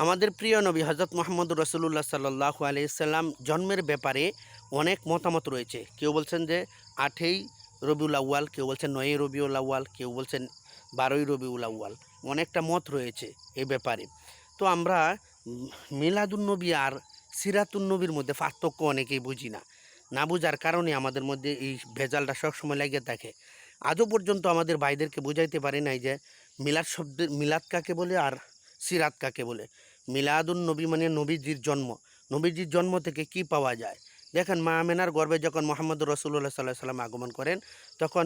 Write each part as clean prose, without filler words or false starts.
আমাদের প্রিয় নবী হজরত মোহাম্মদ রসুল্লাহ সাল্লাহ আলাইসাল্লাম জন্মের ব্যাপারে অনেক মতামত রয়েছে। কেউ বলছেন যে 8ই রবিউল আউয়াল, কেউ বলছেন 9ই রবিউল আউয়াল, কেউ বলছেন 12ই রবিউল আউয়াল। অনেকটা মত রয়েছে এই ব্যাপারে। তো আমরা মিলাদুন্নবী আর সিরাতুন্নবীর মধ্যে পার্থক্য অনেকেই বুঝি না। না বুঝার কারণে আমাদের মধ্যে এই ভেজালটা সবসময় লেগে থাকে। আজও পর্যন্ত আমাদের ভাইদেরকে বুঝাইতে পারি নাই যে মিলাদ শব্দের মিলাদ কাকে বলে আর সিরাত কাকে বলে। মিলাদুন নবী মানে নবীজির জন্ম। নবীজির জন্ম থেকে কি পাওয়া যায়? দেখেন, মা আমেনার গর্ভে যখন মোহাম্মদ রসুল্লাহ সাল্লাহ সাল্লাম আগমন করেন, তখন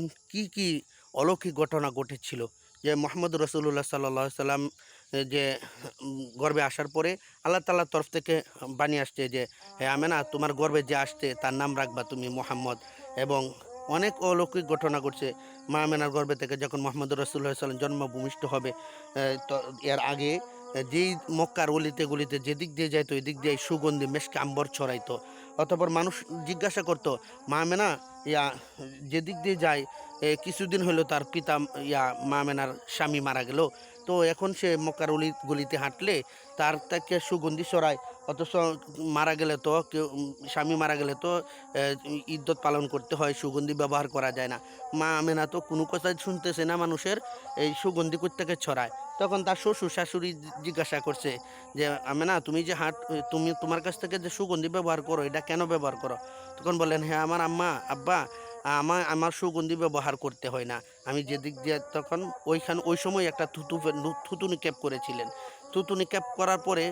কি অলৌকিক ঘটনা ঘটেছিল। যে মোহাম্মদ রসুল্লাহ সাল্লাহ সাল্লাম যে গর্ভে আসার পরে আল্লাহ তাআলার তরফ থেকে বাণী আসছে যে, হে আমেনা, তোমার গর্ভে যে আসছে তার নাম রাখবা তুমি মোহাম্মদ। এবং অনেক অলৌকিক ঘটনা ঘটছে। মা আমেনার গর্ভে থেকে যখন মোহাম্মদ রসুল্লাহ সাল্লাম জন্মভূমিষ্ঠ হবে, তো এর আগে যেই মক্কার অলিতে গলিতে যেদিক দিয়ে যাইতো এদিক দিয়ে সুগন্ধি মেশকে আম্বর ছড়াইতো। অতঃপর মানুষ জিজ্ঞাসা করতো, মা আমেনা, ইয়া যেদিক দিয়ে যায়, কিছুদিন হলো তার পিতা মা আমেনার স্বামী মারা গেল, তো এখন সে মক্কার অলি গলিতে হাঁটলে তার থেকে সুগন্ধি ছড়ায়। অথচ মারা গেলে তো কেউ, স্বামী মারা গেলে তো ইদ্যত পালন করতে হয়, সুগন্ধি ব্যবহার করা যায় না। মা আমেনা তো কোনো কথাই শুনতেছে না মানুষের, এই সুগন্ধি কোত্থেকে ছড়ায়। তখন তার শ্বশুর শাশুড়ি জিজ্ঞাসা করছে যে, আমেনা, তুমি যে তোমার কাছ থেকে যে সুগন্ধি ব্যবহার করো, এটা কেন ব্যবহার করো? তখন বললেন, হ্যাঁ আমার আম্মা, আব্বা, আমার সুগন্ধি ব্যবহার করতে হয় না। আমি যেদিক দিয়ে, তখন ওই সময় একটা থুতুনি ক্যাপ করেছিলেন। থুতুনি ক্যাপ করার পরে